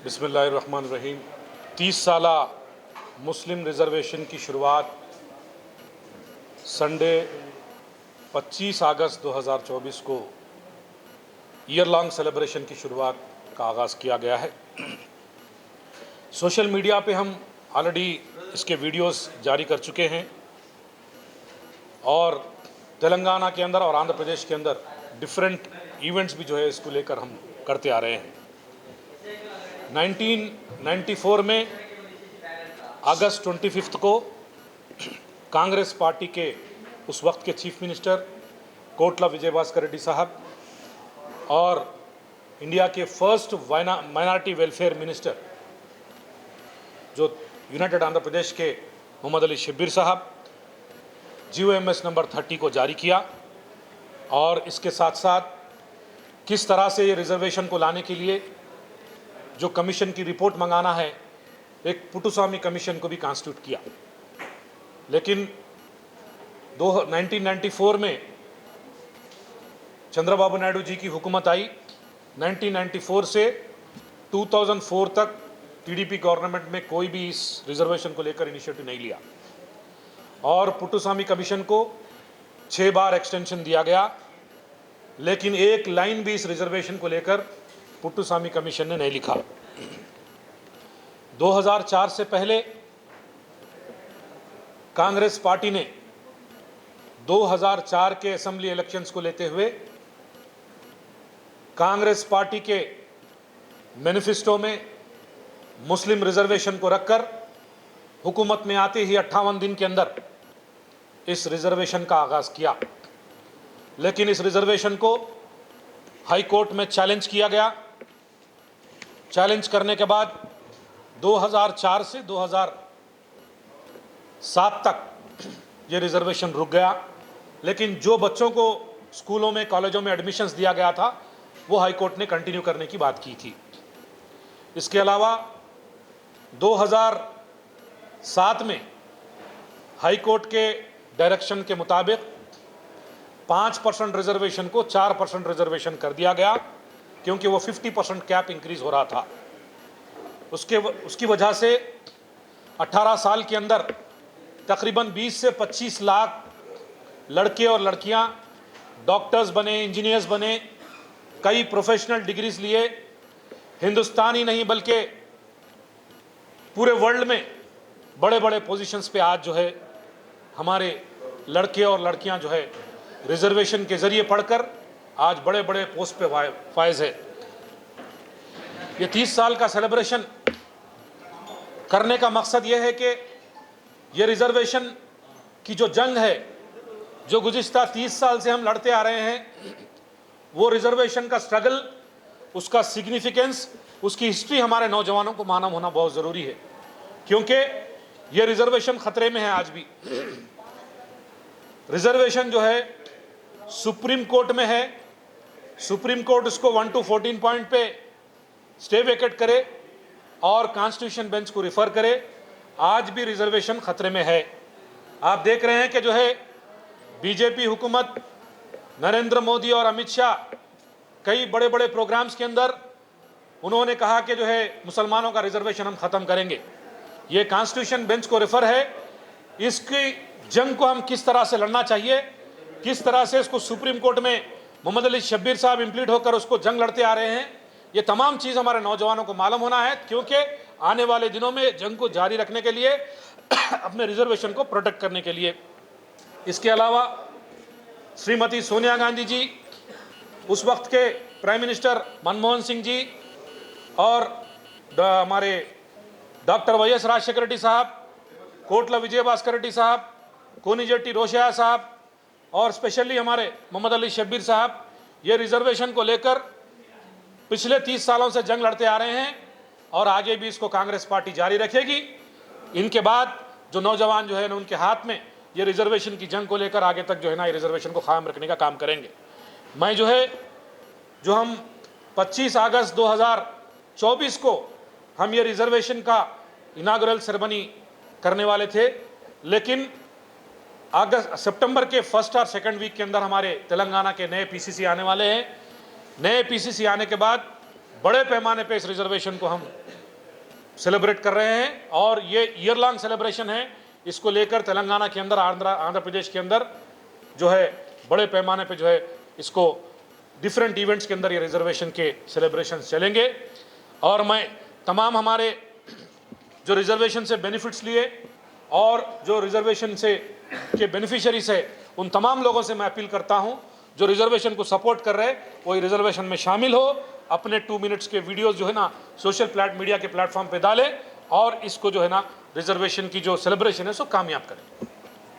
बिस्मिल्लाहिर्रहमानिर्रहीम। 30 साला मुस्लिम रिज़र्वेशन की शुरुआत संडे 25 अगस्त 2024 को ईयर लॉन्ग सेलिब्रेशन की शुरुआत का आगाज़ किया गया है। सोशल मीडिया पे हम ऑलरेडी इसके वीडियोस जारी कर चुके हैं और तेलंगाना के अंदर और आंध्र प्रदेश के अंदर डिफरेंट इवेंट्स भी जो है इसको लेकर हम करते आ रहे हैं। 1994 में अगस्त 25 को कांग्रेस पार्टी के उस वक्त के चीफ मिनिस्टर कोटला विजयभास्कर रेड्डी साहब और इंडिया के फर्स्ट माइनॉरिटी वेलफेयर मिनिस्टर जो यूनाइटेड आंध्र प्रदेश के मोहम्मद अली शब्बीर साहब GOMS नंबर 30 को जारी किया और इसके साथ साथ किस तरह से ये रिजर्वेशन को लाने के लिए जो कमीशन की रिपोर्ट मंगाना है, एक पुट्टुस्वामी कमीशन को भी कॉन्स्टिट्यूट किया। लेकिन 1994 में चंद्रबाबू नायडू जी की हुकूमत आई। 1994 से 2004 तक TDP गवर्नमेंट में कोई भी इस रिजर्वेशन को लेकर इनिशिएटिव नहीं लिया और पुट्टुस्वामी कमीशन को 6 बार एक्सटेंशन दिया गया, लेकिन एक लाइन भी इस रिजर्वेशन को लेकर पुट्टुस्वामी कमीशन ने नहीं लिखा। 2004 से पहले कांग्रेस पार्टी ने 2004 के असेंबली इलेक्शंस को लेते हुए कांग्रेस पार्टी के मैनिफेस्टो में मुस्लिम रिजर्वेशन को रखकर हुकूमत में आते ही 58 दिन के अंदर इस रिजर्वेशन का आगाज किया। लेकिन इस रिजर्वेशन को हाई कोर्ट में चैलेंज किया गया। चैलेंज करने के बाद 2004 से 2007 तक ये रिजर्वेशन रुक गया। लेकिन जो बच्चों को स्कूलों में कॉलेजों में एडमिशन्स दिया गया था वो हाई कोर्ट ने कंटिन्यू करने की बात की थी। इसके अलावा 2007 में हाई कोर्ट के डायरेक्शन के मुताबिक 5% रिजर्वेशन को 4% रिजर्वेशन कर दिया गया, क्योंकि वो 50% कैप इंक्रीज हो रहा था। उसकी वजह से 18 साल के अंदर तकरीबन 20 से 25 लाख लड़के और लड़कियां डॉक्टर्स बने, इंजीनियर्स बने, कई प्रोफेशनल डिग्रीज लिए, हिंदुस्तान ही नहीं बल्कि पूरे वर्ल्ड में बड़े बड़े पोजीशंस पे आज जो है हमारे लड़के और लड़कियां जो है रिजर्वेशन के जरिए पढ़कर आज बड़े बड़े पोस्ट पे फायज है। ये 30 साल का सेलिब्रेशन करने का मकसद ये है कि ये रिजर्वेशन की जो जंग है, जो गुज़िश्ता 30 साल से हम लड़ते आ रहे हैं, वो रिजर्वेशन का स्ट्रगल, उसका सिग्निफिकेंस, उसकी हिस्ट्री हमारे नौजवानों को मालूम होना बहुत ज़रूरी है, क्योंकि ये रिजर्वेशन ख़तरे में है। आज भी रिजर्वेशन जो है सुप्रीम कोर्ट में है। सुप्रीम कोर्ट इसको 1 to 14 पॉइंट पे स्टे वेकेट करे और कॉन्स्टिट्यूशन बेंच को रिफर करे। आज भी रिजर्वेशन खतरे में है। आप देख रहे हैं कि जो है बीजेपी हुकूमत, नरेंद्र मोदी और अमित शाह कई बड़े बड़े प्रोग्राम्स के अंदर उन्होंने कहा कि जो है मुसलमानों का रिजर्वेशन हम ख़त्म करेंगे। ये कॉन्स्टिट्यूशन बेंच को रिफर है। इसकी जंग को हम किस तरह से लड़ना चाहिए, किस तरह से इसको सुप्रीम कोर्ट में मोहम्मद अली शब्बीर साहब इम्प्लीट होकर उसको जंग लड़ते आ रहे हैं, ये तमाम चीज़ हमारे नौजवानों को मालूम होना है, क्योंकि आने वाले दिनों में जंग को जारी रखने के लिए अपने रिजर्वेशन को प्रोटेक्ट करने के लिए। इसके अलावा श्रीमती सोनिया गांधी जी, उस वक्त के प्राइम मिनिस्टर मनमोहन सिंह जी और हमारे डॉक्टर YS राजशेखर रेड्डी साहब, कोटला विजयभास्कर रेड्डी साहब, कोनिजेट्टी रोशैया साहब और स्पेशली हमारे मोहम्मद अली शब्बीर साहब ये रिजर्वेशन को लेकर पिछले 30 सालों से जंग लड़ते आ रहे हैं और आगे भी इसको कांग्रेस पार्टी जारी रखेगी। इनके बाद जो नौजवान जो है ना, उनके हाथ में ये रिजर्वेशन की जंग को लेकर आगे तक जो है ना, ये रिजर्वेशन को कायम रखने का काम करेंगे। मैं जो हम 25 अगस्त 2024 को हम ये रिजर्वेशन का इनागुरल सेरेमनी करने वाले थे, लेकिन सितंबर के फर्स्ट और सेकंड वीक के अंदर हमारे तेलंगाना के नए PCC आने वाले हैं। नए PCC आने के बाद बड़े पैमाने पे इस रिजर्वेशन को हम सेलिब्रेट कर रहे हैं और ये ईयर लॉन्ग सेलिब्रेशन है। इसको लेकर तेलंगाना के अंदर, आंध्र प्रदेश के अंदर जो है बड़े पैमाने पे जो है इसको डिफरेंट इवेंट्स के अंदर ये रिजर्वेशन के सेलिब्रेशन चलेंगे। और मैं तमाम हमारे जो रिजर्वेशन से बेनिफिट्स लिए और जो रिजर्वेशन से के बेनिफिशियरीज है उन तमाम लोगों से मैं अपील करता हूं जो रिजर्वेशन को सपोर्ट कर रहे हैं वो रिजर्वेशन में शामिल हो, अपने 2 मिनट्स के वीडियोस जो है ना सोशल मीडिया के प्लेटफॉर्म पे डालें और इसको जो है ना रिजर्वेशन की जो सेलिब्रेशन है उसको कामयाब करें।